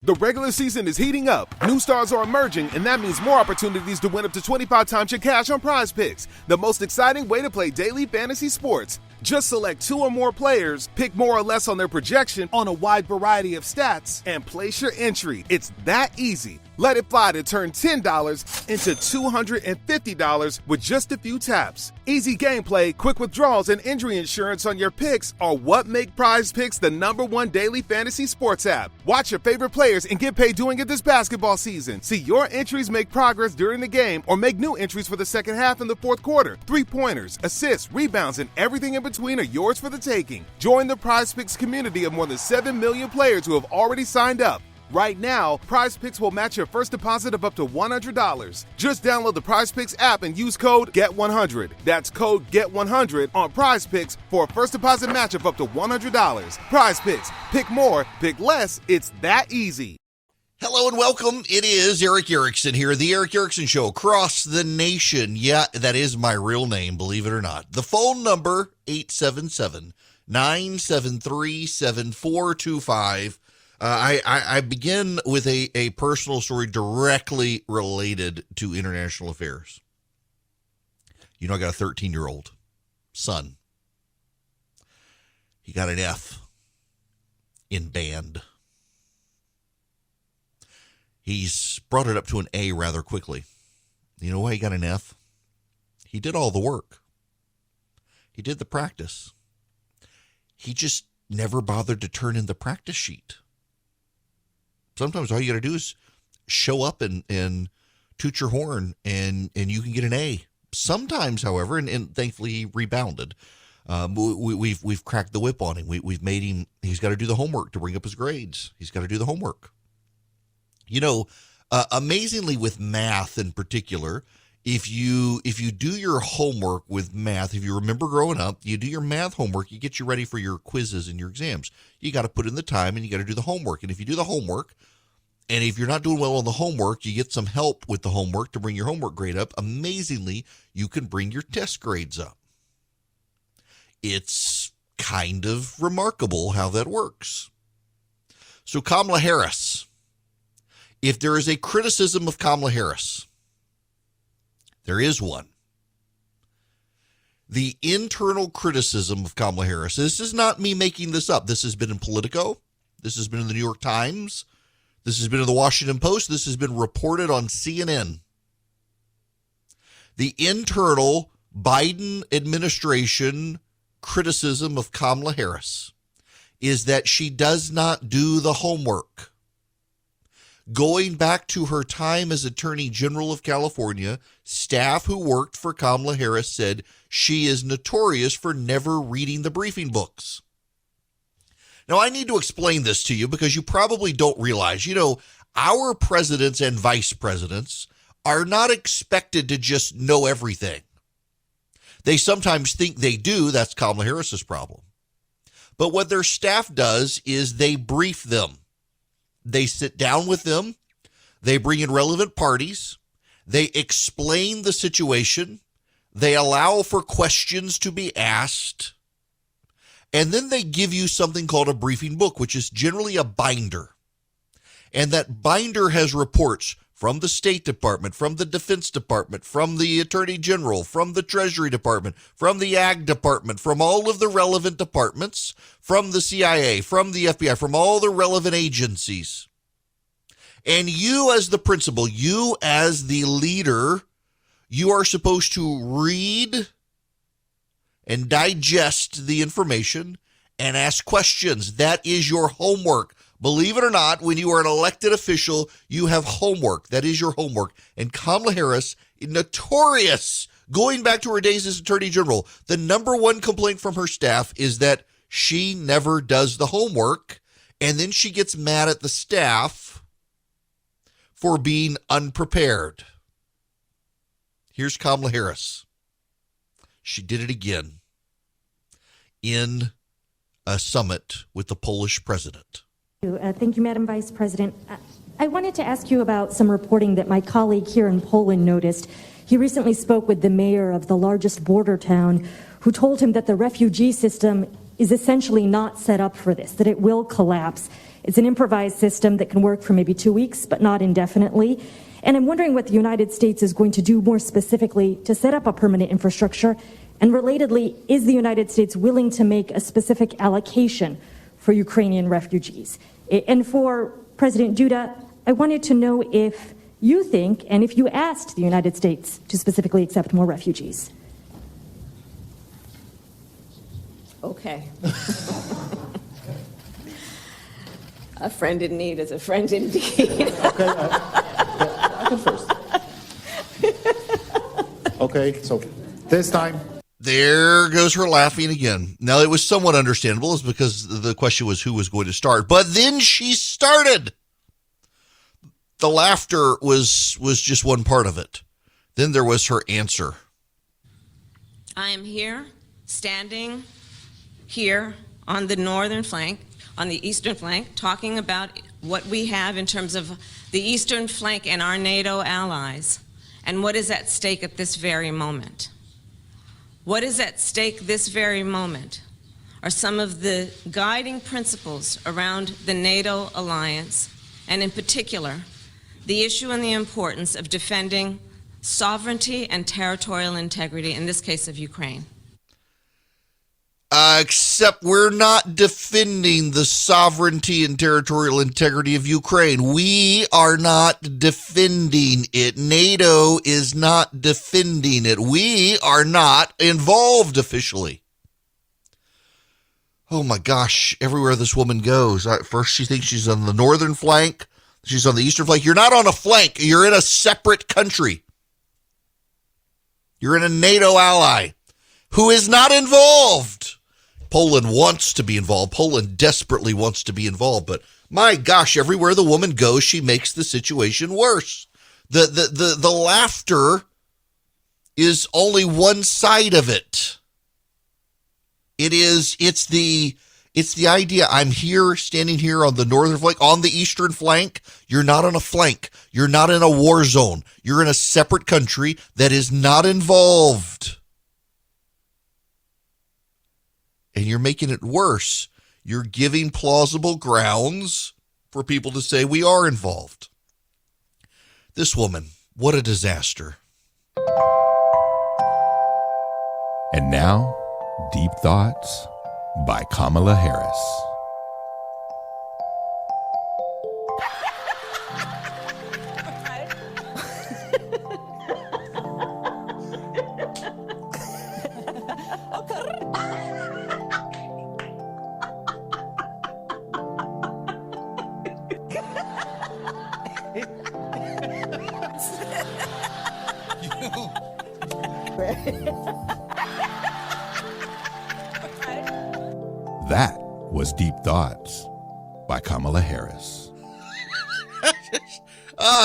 The regular season is heating up, new stars are emerging, and that means more opportunities to win up to 25 times your cash on Prize Picks, the most exciting way to play daily fantasy sports. Just select 2 or more players, pick more or less on their projection on a wide variety of stats, and place your entry. It's that easy. Let it fly to turn $10 into $250 with just a few taps. Easy gameplay, quick withdrawals, and injury insurance on your picks are what make Prize Picks the #1 daily fantasy sports app. Watch your favorite players and get paid doing it this basketball season. See your entries make progress during the game or make new entries for the second half in the fourth quarter. 3-pointers, assists, rebounds, and everything in between are yours for the taking. Join the Prize Picks community of more than 7 million players who have already signed up. Right now, Prize Picks will match your first deposit of up to $100. Just download the Prize Picks app and use code GET100. That's code GET100 on Prize Picks for a first deposit match of up to $100. Prize Picks. Pick more, pick less. It's that easy. Hello and welcome. It is Eric Erickson here, the Eric Erickson Show across the nation. Yeah, that is my real name, believe it or not. The phone number, 877-973-7425. I begin with a personal story directly related to international affairs. You know, I got a 13-year-old son. He got an F in band. He's brought it up to an A rather quickly. You know why he got an F? He did all the work. He did the practice. He just never bothered to turn in the practice sheet. Sometimes all you got to do is show up and toot your horn and you can get an A. Sometimes, however, and thankfully he rebounded. We've cracked the whip on him. We've made him, he's got to do the homework to bring up his grades. He's got to do the homework. You know, amazingly with math in particular, if you do your homework with math, if you remember growing up, you do your math homework, you get you ready for your quizzes and your exams. You got to put in the time and you got to do the homework. And if you do the homework, and if you're not doing well on the homework, you get some help with the homework to bring your homework grade up. Amazingly, you can bring your test grades up. It's kind of remarkable how that works. So Kamala Harris, if there is a criticism of Kamala Harris, there is one. The internal criticism of Kamala Harris. This is not me making this up. This has been in Politico. This has been in the New York Times. This has been in the Washington Post. This has been reported on CNN. The internal Biden administration criticism of Kamala Harris is that she does not do the homework. Going back to her time as Attorney General of California, staff who worked for Kamala Harris said she is notorious for never reading the briefing books. Now, I need to explain this to you because you probably don't realize, you know, our presidents and vice presidents are not expected to just know everything. They sometimes think they do. That's Kamala Harris's problem. But what their staff does is they brief them. They sit down with them. They bring in relevant parties. They explain the situation. They allow for questions to be asked. And then they give you something called a briefing book, which is generally a binder. And that binder has reports from the State Department, from the Defense Department, from the Attorney General, from the Treasury Department, from the Ag Department, from all of the relevant departments, from the CIA, from the FBI, from all the relevant agencies. And you as the principal, you as the leader, you are supposed to read and digest the information and ask questions. That is your homework. Believe it or not, when you are an elected official, you have homework. That is your homework. And Kamala Harris, notorious, going back to her days as Attorney General, the number one complaint from her staff is that she never does the homework, and then she gets mad at the staff for being unprepared. Here's Kamala Harris. She did it again in a summit with the Polish president. Thank you, Madam Vice President. I wanted to ask you about some reporting that my colleague here in Poland noticed. He recently spoke with the mayor of the largest border town, who told him that the refugee system is essentially not set up for this, that it will collapse. It's an improvised system that can work for maybe 2 weeks, but not indefinitely. And I'm wondering what the United States is going to do more specifically to set up a permanent infrastructure. And relatedly, is the United States willing to make a specific allocation for Ukrainian refugees? And for President Duda, I wanted to know if you think, and if you asked the United States to specifically accept more refugees. Okay. A friend in need is a friend indeed. Okay, I can first. Okay, so this time. There goes her laughing again. Now, it was somewhat understandable, is because the question was who was going to start. But then she started. The laughter was just one part of it. Then there was her answer. I am here, standing here on the northern flank, on the eastern flank, talking about what we have in terms of the eastern flank and our NATO allies, and what is at stake at this very moment. What is at stake this very moment are some of the guiding principles around the NATO alliance, and in particular, the issue and the importance of defending sovereignty and territorial integrity, in this case of Ukraine. Except we're not defending the sovereignty and territorial integrity of Ukraine. We are not defending it. NATO is not defending it. We are not involved officially. Oh my gosh, everywhere this woman goes. First she thinks she's on the northern flank. She's on the eastern flank. You're not on a flank. You're in a separate country. You're in a NATO ally who is not involved. Poland wants to be involved. Poland desperately wants to be involved. But my gosh, everywhere the woman goes, she makes the situation worse. The laughter is only one side of it. It's the idea. I'm here, standing here on the northern flank, on the eastern flank. You're not on a flank. You're not in a war zone. You're in a separate country that is not involved. And you're making it worse. You're giving plausible grounds for people to say we are involved. This woman, what a disaster. And now, Deep Thoughts by Kamala Harris. That was Deep Thoughts by Kamala Harris.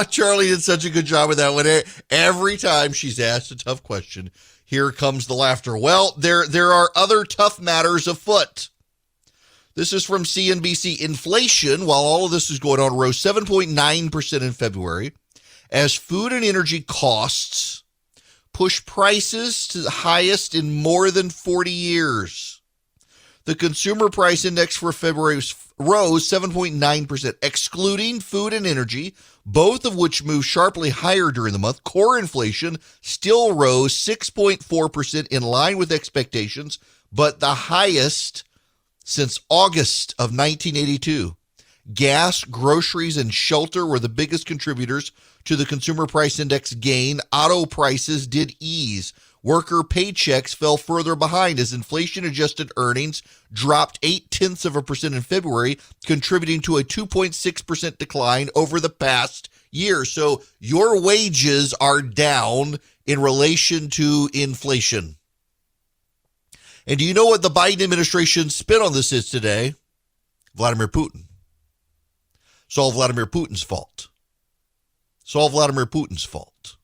Charlie did such a good job with that one. Every time she's asked a tough question, here comes the laughter. Well, there are other tough matters afoot. This is from CNBC. Inflation, while all of this is going on, rose 7.9% in February as food and energy costs push prices to the highest in more than 40 years. The consumer price index for February rose 7.9%, excluding food and energy, both of which moved sharply higher during the month. Core inflation still rose 6.4% in line with expectations, but the highest since August of 1982. Gas, groceries, and shelter were the biggest contributors to the consumer price index gain. Auto prices did ease. Worker paychecks fell further behind as inflation-adjusted earnings dropped 0.8% in February, contributing to a 2.6% decline over the past year. So your wages are down in relation to inflation. And do you know what the Biden administration's spin on this is today? Vladimir Putin. It's all Vladimir Putin's fault. It's all Vladimir Putin's fault.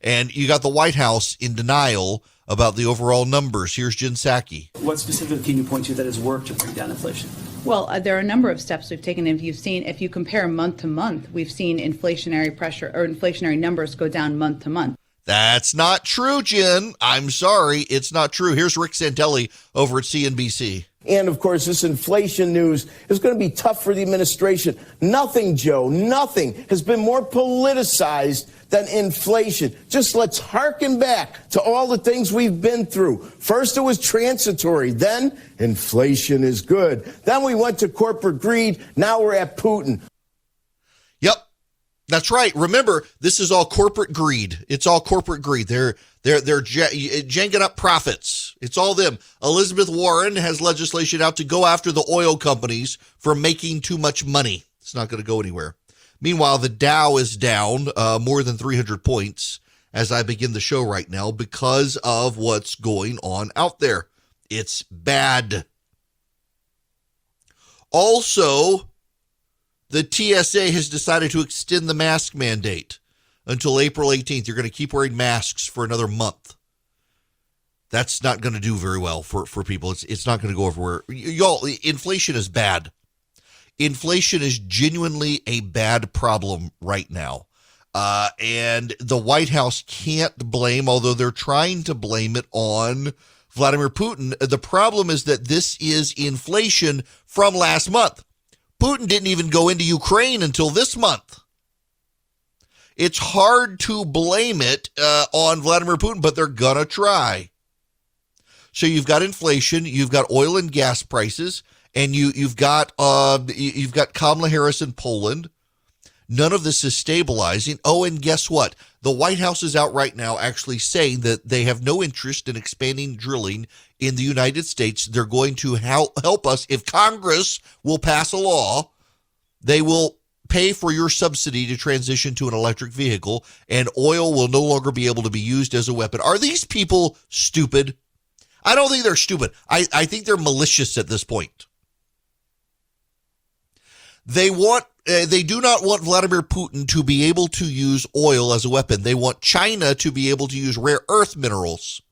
And you got the White House in denial about the overall numbers. Here's Jen Psaki. What specifically can you point to that has worked to bring down inflation? Well, there are a number of steps we've taken. If you compare month to month, we've seen inflationary pressure or inflationary numbers go down month to month. That's not true, Jen. I'm sorry. It's not true. Here's Rick Santelli over at CNBC. And, of course, this inflation news is going to be tough for the administration. Nothing, Joe, nothing has been more politicized than inflation. Just let's hearken back to all the things we've been through. First, it was transitory. Then, inflation is good. Then we went to corporate greed. Now we're at Putin. Yep. That's right. Remember, this is all corporate greed. It's all corporate greed. They're janking up profits. It's all them. Elizabeth Warren has legislation out to go after the oil companies for making too much money. It's not going to go anywhere. Meanwhile, the Dow is down more than 300 points as I begin the show right now because of what's going on out there. It's bad. Also, the TSA has decided to extend the mask mandate until April 18th. You're going to keep wearing masks for another month. That's not going to do very well for people. It's not going to go everywhere. Y'all, inflation is bad. Inflation is genuinely a bad problem right now. And the White House can't blame, although they're trying to blame it on Vladimir Putin. The problem is that this is inflation from last month. Putin didn't even go into Ukraine until this month. It's hard to blame it on Vladimir Putin, but they're going to try. So you've got inflation, you've got oil and gas prices, and you've got Kamala Harris in Poland. None of this is stabilizing. Oh, and guess what? The White House is out right now actually saying that they have no interest in expanding drilling in the United States. They're going to help us if Congress will pass a law. They will pay for your subsidy to transition to an electric vehicle, and oil will no longer be able to be used as a weapon. Are these people stupid? I don't think they're stupid. I think they're malicious at this point. They do not want Vladimir Putin to be able to use oil as a weapon. They want China to be able to use rare earth minerals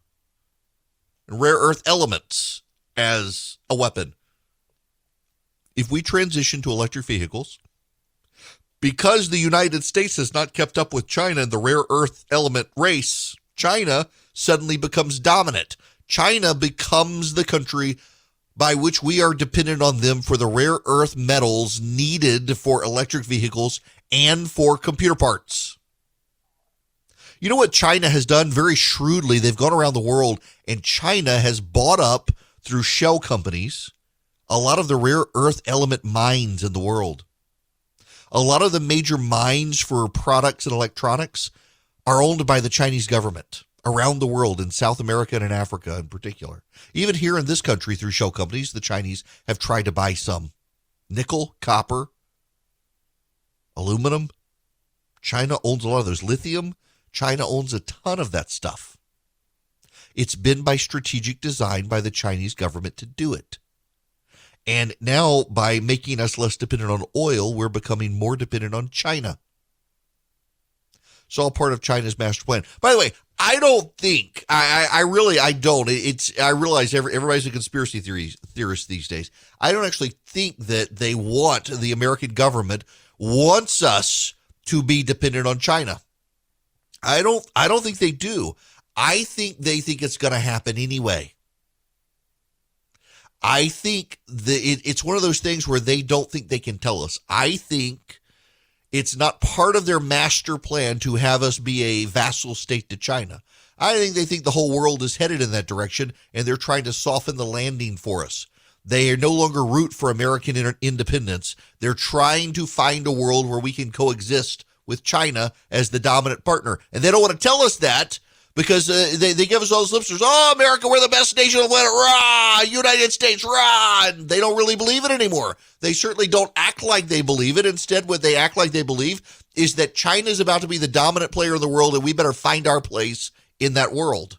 and rare earth elements as a weapon. If we transition to electric vehicles, because the United States has not kept up with China in the rare earth element race, China suddenly becomes dominant. China becomes the country by which we are dependent on them for the rare earth metals needed for electric vehicles and for computer parts. You know what China has done very shrewdly? They've gone around the world, and China has bought up, through shell companies, a lot of the rare earth element mines in the world. A lot of the major mines for products and electronics are owned by the Chinese government around the world, in South America and in Africa in particular. Even here in this country, through shell companies, the Chinese have tried to buy some. Nickel, copper, aluminum. China owns a lot of those. Lithium, China owns a ton of that stuff. It's been by strategic design by the Chinese government to do it. And now, by making us less dependent on oil, we're becoming more dependent on China. It's all part of China's master plan. By the way, I don't think, I don't. I realize everybody's a conspiracy theorist these days. I don't actually think that they want, the American government wants us to be dependent on China. I don't think they do. I think they think it's going to happen anyway. I think it's one of those things where they don't think they can tell us. I think it's not part of their master plan to have us be a vassal state to China. I think they think the whole world is headed in that direction, and they're trying to soften the landing for us. They are no longer root for American independence. They're trying to find a world where we can coexist with China as the dominant partner. And they don't want to tell us that because they give us all those lip service. Oh, America, we're the best nation on the planet. Rah! United States, rah! And they don't really believe it anymore. They certainly don't act like they believe it. Instead, what they act like they believe is that China is about to be the dominant player in the world, and we better find our place in that world.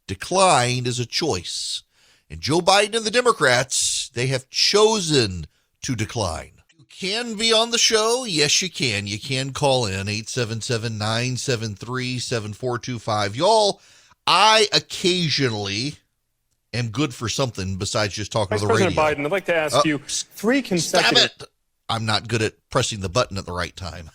Decline is a choice. And Joe Biden and the Democrats, they have chosen to decline. You can be on the show. Yes, you can. You can call in 877-973-7425. Y'all, I occasionally am good for something besides just talking to the radio. Vice President Biden, I'd like to ask you three consecutive... Stop it. I'm not good at pressing the button at the right time.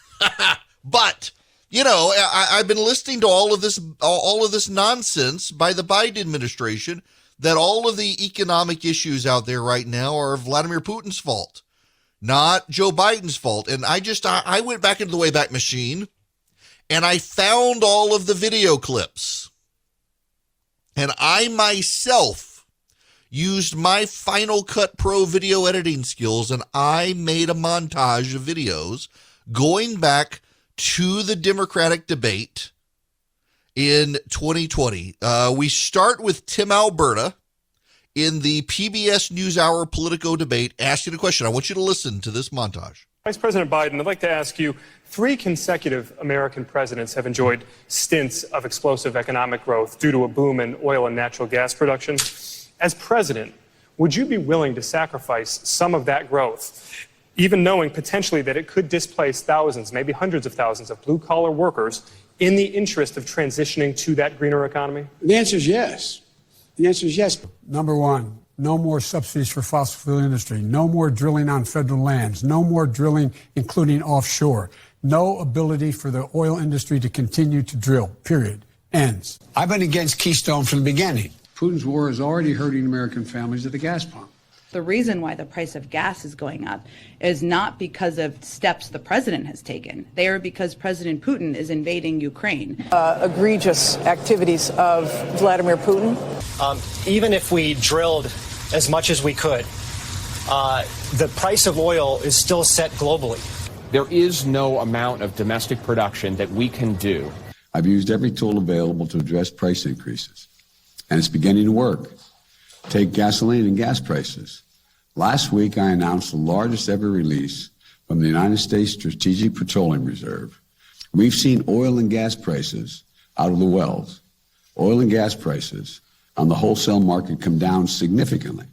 But You know, I've been listening to all of this nonsense by the Biden administration that all of the economic issues out there right now are Vladimir Putin's fault, not Joe Biden's fault. And I went back into the Wayback Machine and I found all of the video clips. And I myself used my Final Cut Pro video editing skills, and I made a montage of videos going back to the Democratic debate in 2020. We start with Tim Alberta in the PBS NewsHour Politico debate asking a question. I want you to listen to this montage. Vice President Biden, I'd like to ask you, 3 consecutive American presidents have enjoyed stints of explosive economic growth due to a boom in oil and natural gas production. As president, would you be willing to sacrifice some of that growth, even knowing potentially that it could displace thousands, maybe hundreds of thousands of blue-collar workers in the interest of transitioning to that greener economy? The answer is yes. The answer is yes. Number one, no more subsidies for fossil fuel industry, no more drilling on federal lands, no more drilling, including offshore, no ability for the oil industry to continue to drill, period. Ends. I've been against Keystone from the beginning. Putin's war is already hurting American families at the gas pump. The reason why the price of gas is going up is not because of steps the president has taken. They are because President Putin is invading Ukraine. Egregious activities of Vladimir Putin. Even if we drilled as much as we could, the price of oil is still set globally. There is no amount of domestic production that we can do. I've used every tool available to address price increases, and it's beginning to work. Take gasoline and gas prices. Last week, I announced the largest ever release from the United States Strategic Petroleum Reserve. We've seen oil and gas prices out of the wells, oil and gas prices on the wholesale market come down significantly.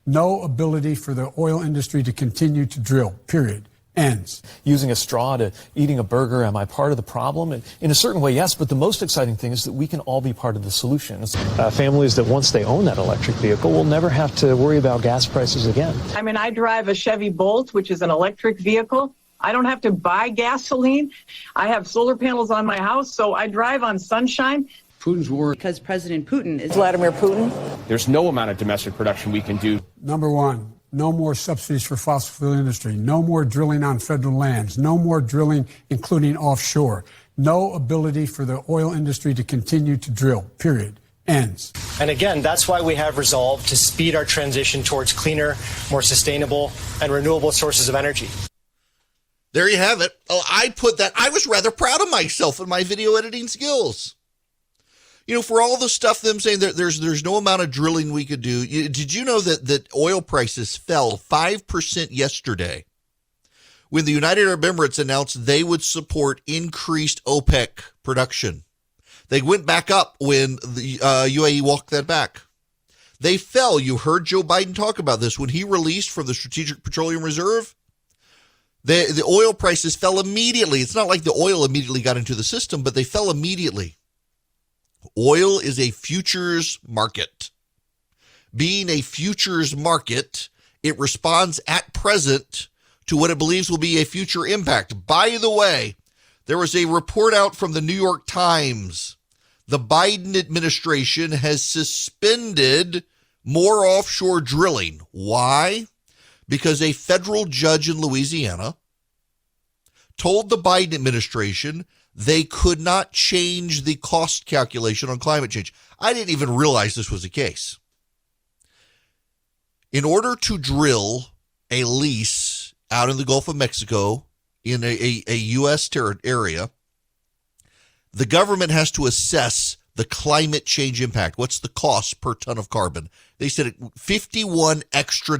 No ability for the oil industry to continue to drill, period. Ends. Using a straw to eating a burger, am I part of the problem? And in a certain way, yes, but the most exciting thing is that we can all be part of the solution. Families that once they own that electric vehicle will never have to worry about gas prices again. I mean, I drive a Chevy Bolt, which is an electric vehicle. I don't have to buy gasoline. I have solar panels on my house, so I drive on sunshine. Putin's war. Because President Putin is Vladimir Putin. There's no amount of domestic production we can do. Number one, no more subsidies for fossil fuel industry, no more drilling on federal lands, no more drilling, including offshore, no ability for the oil industry to continue to drill, period. Ends. And again, that's why we have resolved to speed our transition towards cleaner, more sustainable, and renewable sources of energy. There you have it. Oh, I was rather proud of myself and my video editing skills. You know, for all the stuff them saying that there's no amount of drilling we could do. Did you know that oil prices fell 5% yesterday when the United Arab Emirates announced they would support increased OPEC production? They went back up when the UAE walked that back. They fell. You heard Joe Biden talk about this when he released from the Strategic Petroleum Reserve. The oil prices fell immediately. It's not like the oil immediately got into the system, but they fell immediately. Oil is a futures market. Being a futures market, it responds at present to what it believes will be a future impact. By the way, there was a report out from the New York Times. The Biden administration has suspended more offshore drilling. Why? Because a federal judge in Louisiana told the Biden administration they could not change the cost calculation on climate change. I didn't even realize this was the case. In order to drill a lease out in the Gulf of Mexico in a U.S. area, the government has to assess the climate change impact. What's the cost per ton of carbon? They said $51 extra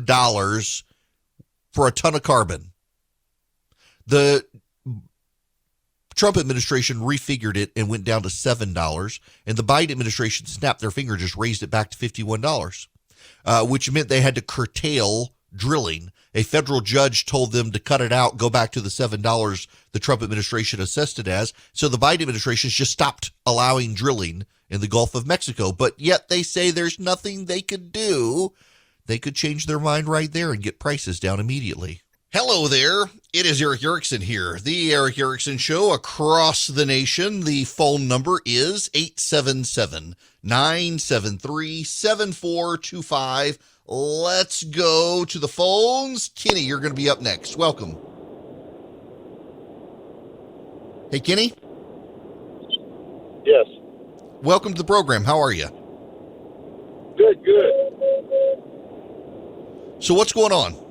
for a ton of carbon. The Trump administration refigured it and went down to $7, and the Biden administration snapped their finger, just raised it back to $51, which meant they had to curtail drilling. A federal judge told them to cut it out, go back to the $7 the Trump administration assessed it as. So the Biden administration has just stopped allowing drilling in the Gulf of Mexico, but yet they say there's nothing they could do. They could change their mind right there and get prices down immediately. Hello there. It is Eric Erickson here. The Eric Erickson Show across the nation. The phone number is 877-973-7425. Let's go to the phones. Kenny, you're going to be up next. Welcome. Hey, Kenny. Yes. Welcome to the program. How are you? Good. So what's going on?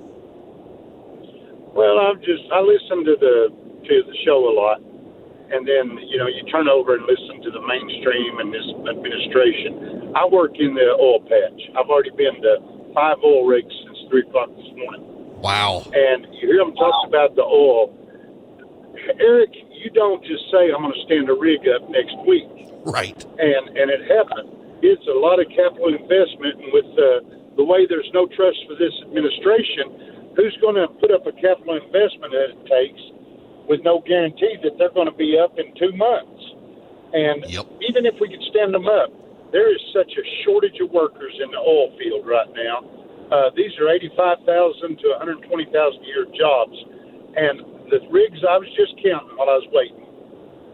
Well, I listen to the show a lot, and then you turn over and listen to the mainstream and this administration. I work in the oil patch. I've already been to 5 oil rigs since 3:00 this morning. Wow! And you hear them talk about the oil. Eric, you don't just say I'm going to stand a rig up next week. Right. And it happened. It's a lot of capital investment, and with the way there's no trust for this administration, who's going to put up a capital investment that it takes with no guarantee that they're going to be up in 2 months? And even if we could stand them up, there is such a shortage of workers in the oil field right now. These are 85,000 to 120,000 a year jobs. And the rigs I was just counting while I was waiting,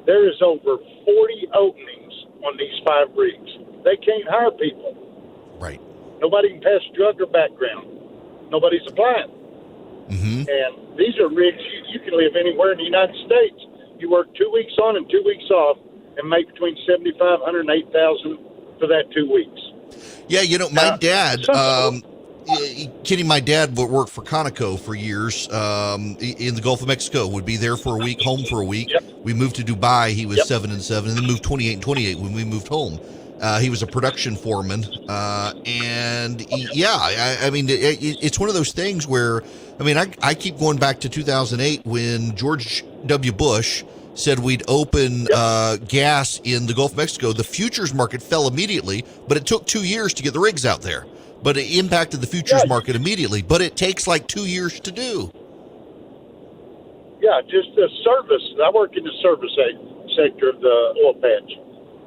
there is over 40 openings on these 5 rigs. They can't hire people. Right. Nobody can pass drug or background. Nobody's applying. Mm-hmm. And these are rigs you can live anywhere in the United States. You work 2 weeks on and 2 weeks off and make between $7,500 and $8,000 for that 2 weeks. Yeah, my dad, Kenny, my dad would work for Conoco for years in the Gulf of Mexico, would be there for a week, home for a week. Yep. We moved to Dubai. He was 7 and 7, and then moved 28 and 28 when we moved home. He was a production foreman. It's one of those things where, I keep going back to 2008 when George W. Bush said we'd open gas in the Gulf of Mexico. The futures market fell immediately, but it took 2 years to get the rigs out there. But it impacted the futures market immediately. But it takes like 2 years to do. Yeah, just the service. I work in the service sector of the oil patch.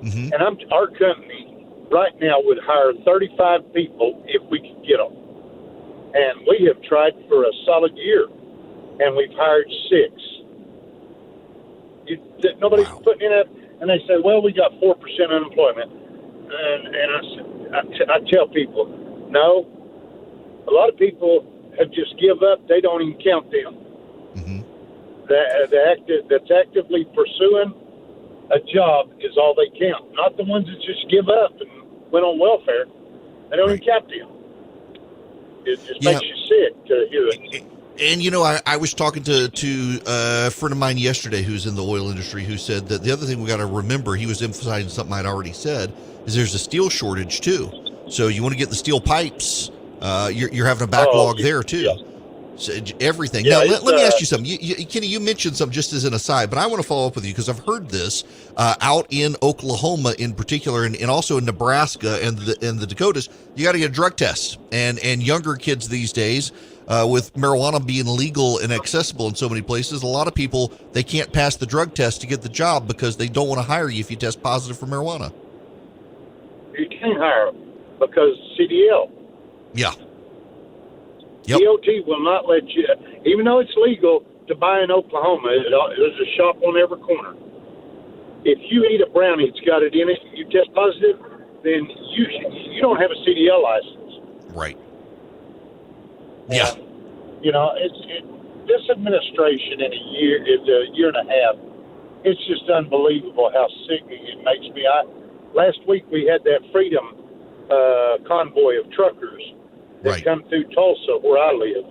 Mm-hmm. And our company right now would hire 35 people if we could get them. And we have tried for a solid year, and we've hired 6. Nobody's putting in it, and they say, well, we got 4% unemployment. And I tell people, no, a lot of people have just give up. They don't even count them. Mm-hmm. That's actively pursuing a job is all they count, not the ones that just give up and went on welfare. They don't even count them. It just makes you sick to hear it. And, I was talking to a friend of mine yesterday who's in the oil industry who said that the other thing we got to remember, he was emphasizing something I'd already said, is there's a steel shortage, too. So you want to get the steel pipes, you're having a backlog there, too. Yeah. So everything. Now, let me ask you something. Kenny, you mentioned something just as an aside, but I want to follow up with you because I've heard this out in Oklahoma in particular and also in Nebraska and the Dakotas. You got to get a drug test. And younger kids these days, with marijuana being legal and accessible in so many places, a lot of people, they can't pass the drug test to get the job because they don't want to hire you if you test positive for marijuana. You can't hire them because CDL. Yeah. Yep. DOT will not let you, even though it's legal to buy in Oklahoma, there's a shop on every corner. If you eat a brownie that's got it in it, you test positive, then you don't have a CDL license. Right. Yeah. This administration in a year and a half, it's just unbelievable how sickening it makes me. Last week we had that Freedom convoy of truckers that come through Tulsa, where I live.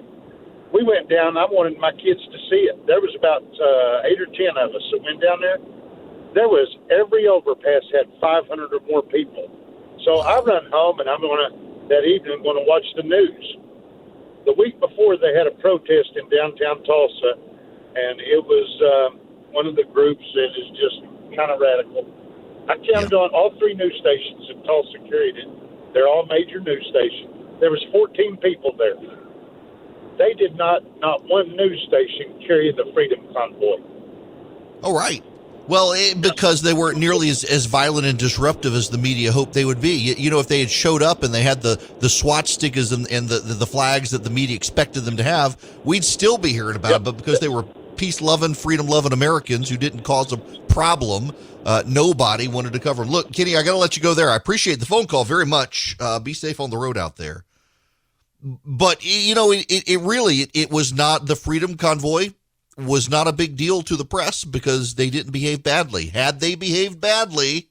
We went down. I wanted my kids to see it. There was about 8 or 10 of us that went down there. There was every overpass had 500 or more people. So I run home and that evening going to watch the news. The week before they had a protest in downtown Tulsa, and it was one of the groups that is just kind of radical. I counted on all 3 news stations in Tulsa carried it. They're all major news stations. There was 14 people there. They did not one news station carry the Freedom Convoy. Oh, right. Well, because they weren't nearly as violent and disruptive as the media hoped they would be. You know, if they had showed up and they had the SWAT stickers and the flags that the media expected them to have, we'd still be hearing about it. But because they were peace-loving, freedom-loving Americans who didn't cause a problem, nobody wanted to cover them. Look, Kenny, I got to let you go there. I appreciate the phone call very much. Be safe on the road out there. But, you know, it was not the Freedom Convoy. Was not a big deal to the press because they didn't behave badly. Had they behaved badly,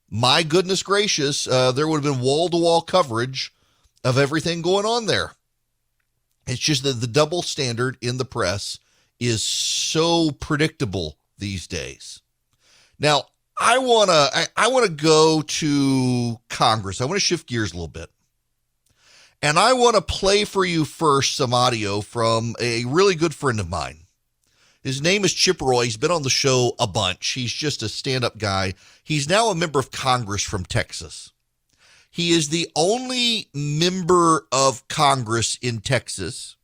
my goodness gracious, there would have been wall-to-wall coverage of everything going on there. It's just that the double standard in the press is so predictable these days. Now, I want to go to Congress. I want to shift gears a little bit. And I want to play for you first some audio from a really good friend of mine. His name is Chip Roy. He's been on the show a bunch. He's just a stand-up guy. He's now a member of Congress from Texas. He is the only member of Congress in Texas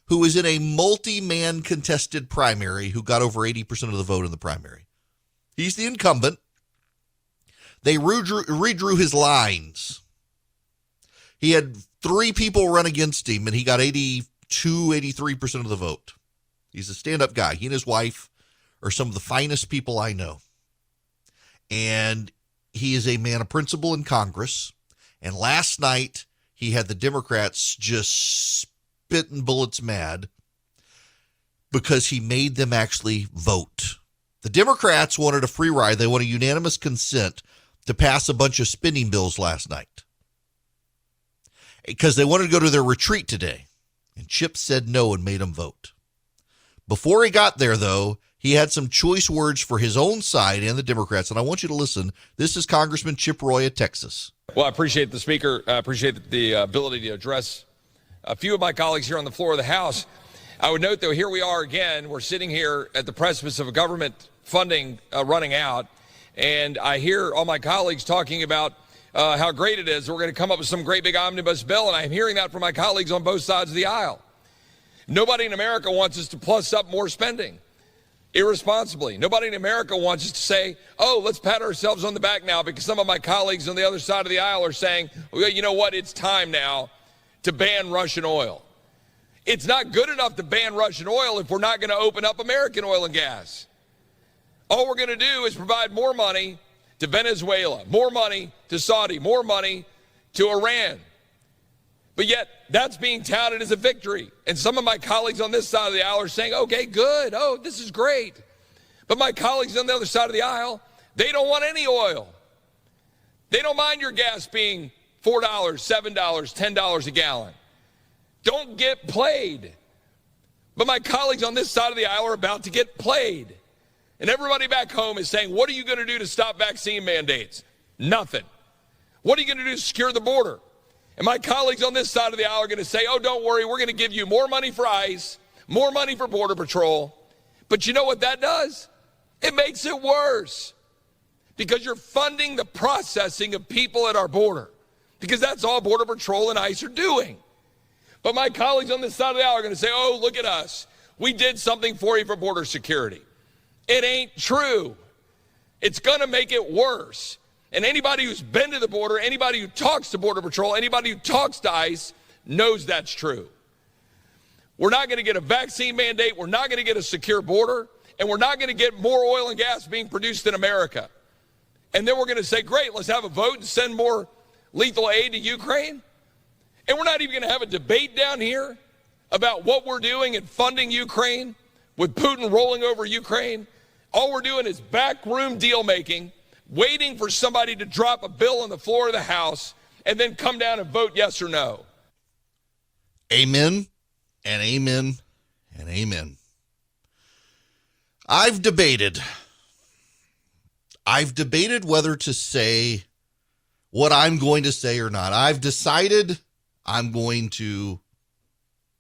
who is in a multi-man contested primary who got over 80% of the vote in the primary. He's the incumbent. They redrew his lines. He had 3 people run against him, and he got 83% of the vote. He's a stand-up guy. He and his wife are some of the finest people I know. And he is a man of principle in Congress. And last night, he had the Democrats just spitting bullets mad because he made them actually vote. The Democrats wanted a free ride. They wanted unanimous consent to pass a bunch of spending bills last night because they wanted to go to their retreat today. And Chip said no and made them vote. Before he got there, though, he had some choice words for his own side and the Democrats, and I want you to listen. This is Congressman Chip Roy of Texas. Well, I appreciate the Speaker. I appreciate the ability to address a few of my colleagues here on the floor of the House. I would note, though, here we are again. We're sitting here at the precipice of a government funding running out, and I hear all my colleagues talking about how great it is. We're going to come up with some great big omnibus bill, and I'm hearing that from my colleagues on both sides of the aisle. Nobody in America wants us to plus up more spending irresponsibly. Nobody in America wants us to say, oh, let's pat ourselves on the back now because some of my colleagues on the other side of the aisle are saying, well, you know what, it's time now to ban Russian oil. It's not good enough to ban Russian oil if we're not going to open up American oil and gas. All we're going to do is provide more money to Venezuela, more money to Saudi, more money to Iran. But yet, that's being touted as a victory. And some of my colleagues on this side of the aisle are saying, okay, good. Oh, this is great. But my colleagues on the other side of the aisle, they don't want any oil. They don't mind your gas being $4, $7, $10 a gallon. Don't get played. But my colleagues on this side of the aisle are about to get played. And everybody back home is saying, what are you going to do to stop vaccine mandates? Nothing. What are you going to do to secure the border? And my colleagues on this side of the aisle are going to say, oh, don't worry, we're going to give you more money for ICE, more money for Border Patrol. But you know what that does? It makes it worse because you're funding the processing of people at our border because that's all Border Patrol and ICE are doing. But my colleagues on this side of the aisle are going to say, oh, look at us. We did something for you for border security. It ain't true. It's going to make it worse. And anybody who's been to the border, anybody who talks to Border Patrol, anybody who talks to ICE knows that's true. We're not going to get a vaccine mandate. We're not going to get a secure border. And we're not going to get more oil and gas being produced in America. And then we're going to say, great, let's have a vote and send more lethal aid to Ukraine. And we're not even going to have a debate down here about what we're doing in funding Ukraine with Putin rolling over Ukraine. All we're doing is backroom deal making, waiting for somebody to drop a bill on the floor of the House and then come down and vote yes or no. Amen and amen and amen. I've debated whether to say what I'm going to say or not. I've decided I'm going to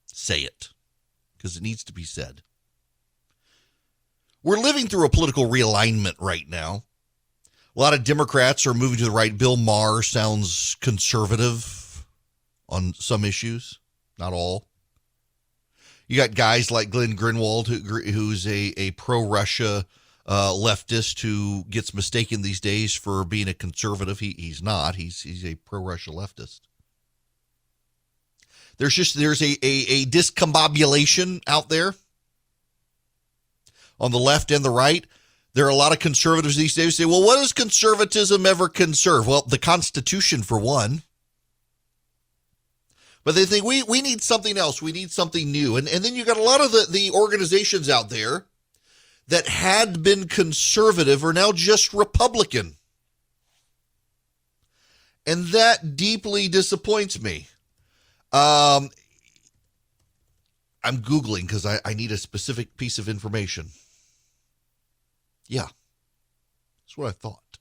say it because it needs to be said. We're living through a political realignment right now. A lot of Democrats are moving to the right. Bill Maher sounds conservative on some issues, not all. You got guys like Glenn Greenwald, who's a pro-Russia leftist who gets mistaken these days for being a conservative. He's not. He's a pro-Russia leftist. There's a discombobulation out there on the left and the right. There are a lot of conservatives these days who say, well, what does conservatism ever conserve? Well, the Constitution, for one. But they think we need something else. We need something new. And then you got a lot of the organizations out there that had been conservative are now just Republican. And that deeply disappoints me. I'm Googling because I need a specific piece of information. Yeah, that's what I thought.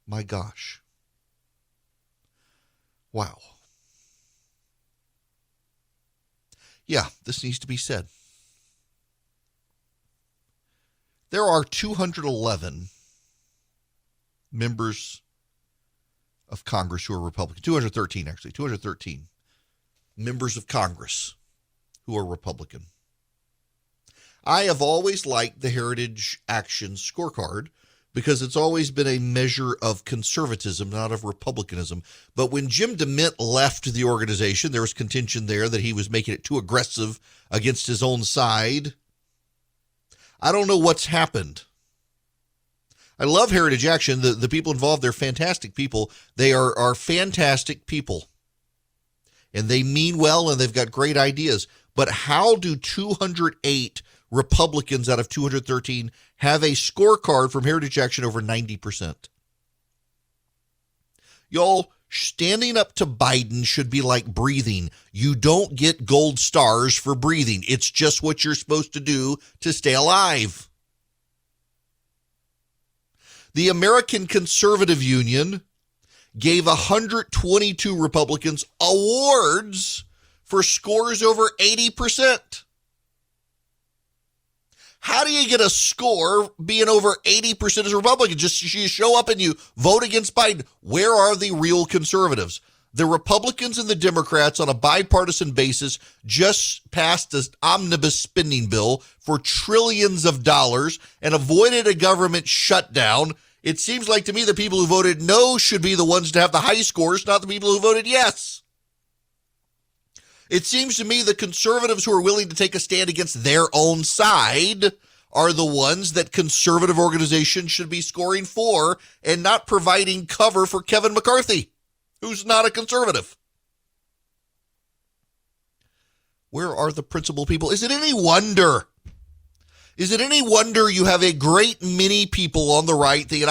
My gosh. Wow. Yeah, this needs to be said. There are 211 members of Congress who are Republican. 213, actually. 213 members of Congress who are Republican. I have always liked the Heritage Action Scorecard because it's always been a measure of conservatism, not of republicanism. But when Jim DeMint left the organization, there was contention there that he was making it too aggressive against his own side. I don't know what's happened. I love Heritage Action. The people involved, they're fantastic people. They are fantastic people. And they mean well, and they've got great ideas. But how do 208 Republicans out of 213 have a scorecard from Heritage Action over 90%? Y'all, standing up to Biden should be like breathing. You don't get gold stars for breathing. It's just what you're supposed to do to stay alive. The American Conservative Union gave 122 Republicans awards for scores over 80%. How do you get a score being over 80% as a Republican? Just you show up and you vote against Biden. Where are the real conservatives? The Republicans and the Democrats on a bipartisan basis just passed an omnibus spending bill for trillions of dollars and avoided a government shutdown. It seems like to me the people who voted no should be the ones to have the high scores, not the people who voted yes. It seems to me the conservatives who are willing to take a stand against their own side are the ones that conservative organizations should be scoring for and not providing cover for Kevin McCarthy, who's not a conservative. Where are the principal people? Is it any wonder you have a great many people on the right thinking,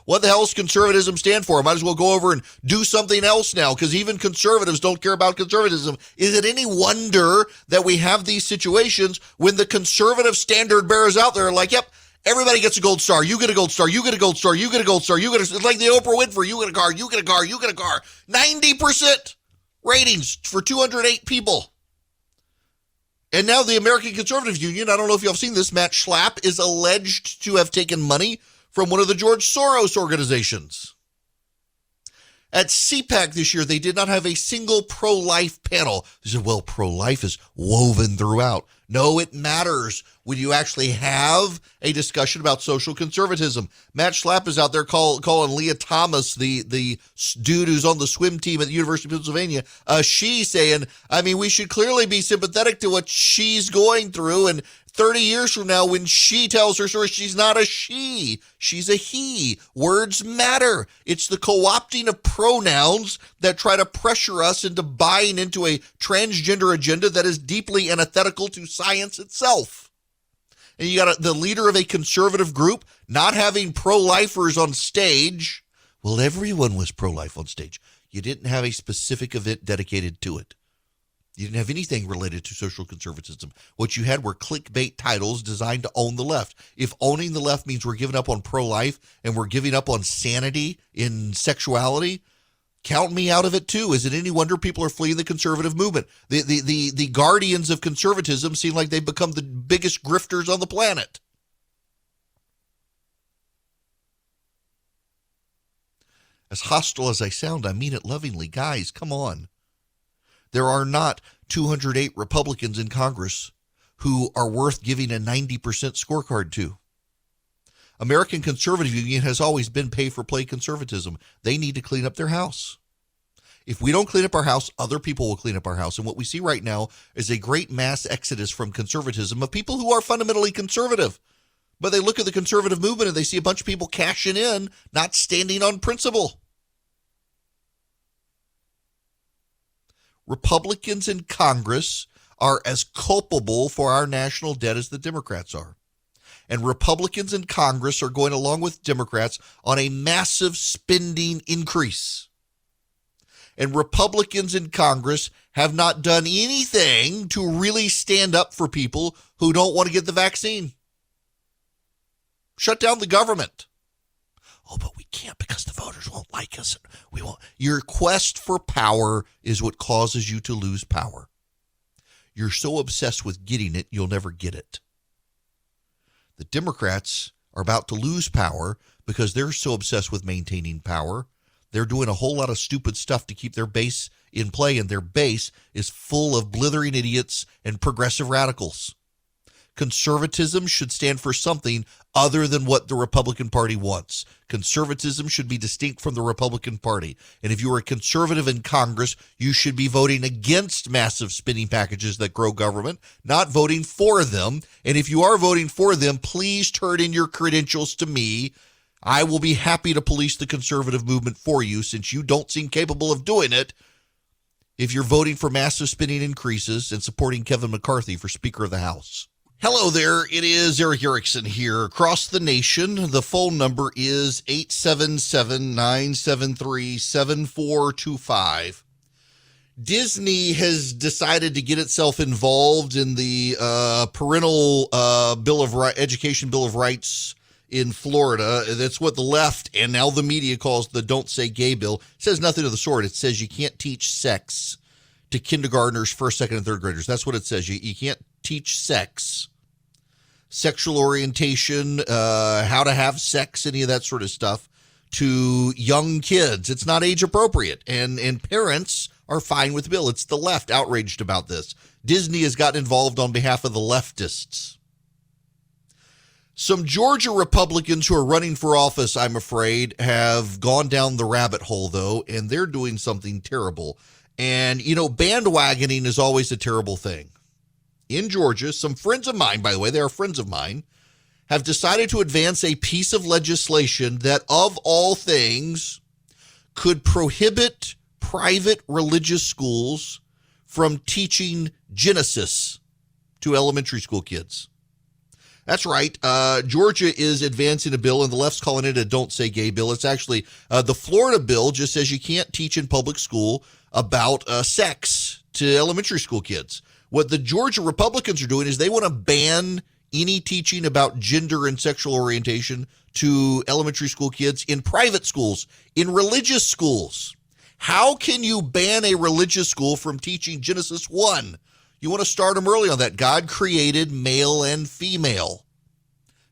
what the hell does conservatism stand for? I might as well go over and do something else now because even conservatives don't care about conservatism. Is it any wonder that we have these situations when the conservative standard bearers out there are like, yep, everybody gets a gold star. You get a gold star. You get a gold star. You get a gold star. It's like the Oprah Winfrey. You get a car. You get a car. You get a car. 90% ratings for 208 people. And now the American Conservative Union, I don't know if y'all have seen this, Matt Schlapp is alleged to have taken money from one of the George Soros organizations. At CPAC this year, they did not have a single pro-life panel. They said, well, pro-life is woven throughout. No, it matters when you actually have a discussion about social conservatism. Matt Schlapp is out there calling Leah Thomas, the dude who's on the swim team at the University of Pennsylvania, she saying, we should clearly be sympathetic to what she's going through. And 30 years from now, when she tells her story, she's not a she, she's a he. Words matter. It's the co-opting of pronouns that try to pressure us into buying into a transgender agenda that is deeply antithetical to science itself. And you got the leader of a conservative group not having pro-lifers on stage. Well, everyone was pro-life on stage. You didn't have a specific event dedicated to it. You didn't have anything related to social conservatism. What you had were clickbait titles designed to own the left. If owning the left means we're giving up on pro-life and we're giving up on sanity in sexuality, count me out of it too. Is it any wonder people are fleeing the conservative movement? The guardians of conservatism seem like they've become the biggest grifters on the planet. As hostile as I sound, I mean it lovingly. Guys, come on. There are not 208 Republicans in Congress who are worth giving a 90% scorecard to. American Conservative Union has always been pay-for-play conservatism. They need to clean up their house. If we don't clean up our house, other people will clean up our house. And what we see right now is a great mass exodus from conservatism of people who are fundamentally conservative. But they look at the conservative movement and they see a bunch of people cashing in, not standing on principle. Republicans in Congress are as culpable for our national debt as the Democrats are. And Republicans in Congress are going along with Democrats on a massive spending increase. And Republicans in Congress have not done anything to really stand up for people who don't want to get the vaccine. Shut down the government. Oh, but we can't because the voters won't like us. We won't. Your quest for power is what causes you to lose power. You're so obsessed with getting it, you'll never get it. The Democrats are about to lose power because they're so obsessed with maintaining power. They're doing a whole lot of stupid stuff to keep their base in play, and their base is full of blithering idiots and progressive radicals. Conservatism should stand for something other than what the Republican Party wants. Conservatism should be distinct from the Republican Party. And if you are a conservative in Congress, you should be voting against massive spending packages that grow government, not voting for them. And if you are voting for them, please turn in your credentials to me. I will be happy to police the conservative movement for you since you don't seem capable of doing it if you're voting for massive spending increases and supporting Kevin McCarthy for Speaker of the House. Hello there, it is Eric Erickson here. Across the nation, the phone number is 877-973-7425. Disney has decided to get itself involved in the parental education Bill of Rights in Florida. That's what the left and now the media calls the Don't Say Gay bill. It says nothing of the sort. It says you can't teach sex to kindergartners, first, second, and third graders. That's what it says. You can't teach sex, sexual orientation, how to have sex, any of that sort of stuff to young kids. It's not age appropriate. And parents are fine with the bill. It's the left outraged about this. Disney has gotten involved on behalf of the leftists. Some Georgia Republicans who are running for office, I'm afraid, have gone down the rabbit hole, though, and they're doing something terrible. And, you know, bandwagoning is always a terrible thing. In Georgia, some friends of mine, by the way, they are friends of mine, have decided to advance a piece of legislation that, of all things, could prohibit private religious schools from teaching Genesis to elementary school kids. That's right. Georgia is advancing a bill, and the left's calling it a Don't Say Gay bill. It's actually the Florida bill just says you can't teach in public school about sex to elementary school kids. What the Georgia Republicans are doing is they want to ban any teaching about gender and sexual orientation to elementary school kids in private schools, in religious schools. How can you ban a religious school from teaching Genesis 1? You want to start them early on that. God created male and female.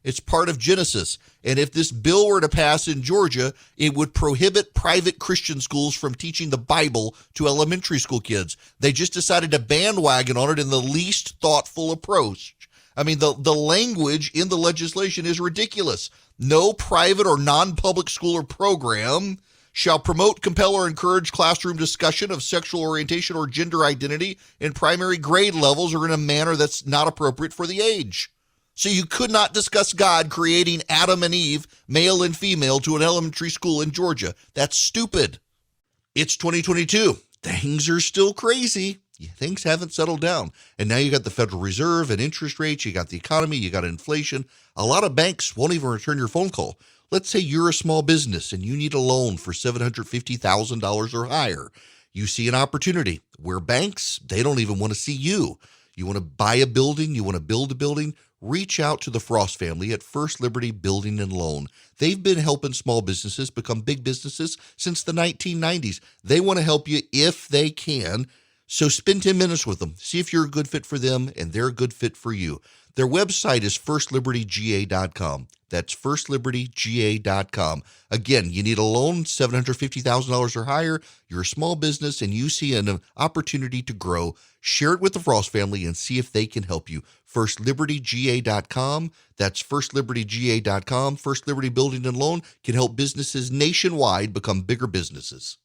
It's part of Genesis. And if this bill were to pass in Georgia, it would prohibit private Christian schools from teaching the Bible to elementary school kids. They just decided to bandwagon on it in the least thoughtful approach. I mean, the language in the legislation is ridiculous. No private or non-public school or program shall promote, compel, or encourage classroom discussion of sexual orientation or gender identity in primary grade levels or in a manner that's not appropriate for the age. So you could not discuss God creating Adam and Eve, male and female, to an elementary school in Georgia. That's stupid. It's 2022. Things are still crazy. Things haven't settled down. And now you got the Federal Reserve and interest rates. You got the economy. You got inflation. A lot of banks won't even return your phone call. Let's say you're a small business and you need a loan for $750,000 or higher. You see an opportunity where banks, they don't even want to see you. You want to buy a building, you want to build a building, reach out to the Frost family at First Liberty Building and Loan. They've been helping small businesses become big businesses since the 1990s. They want to help you if they can. So spend 10 minutes with them. See if you're a good fit for them and they're a good fit for you. Their website is firstlibertyga.com. That's firstlibertyga.com. Again, you need a loan, $750,000 or higher. You're a small business and you see an opportunity to grow. Share it with the Frost family and see if they can help you. firstlibertyga.com. That's firstlibertyga.com. First Liberty Building and Loan can help businesses nationwide become bigger businesses.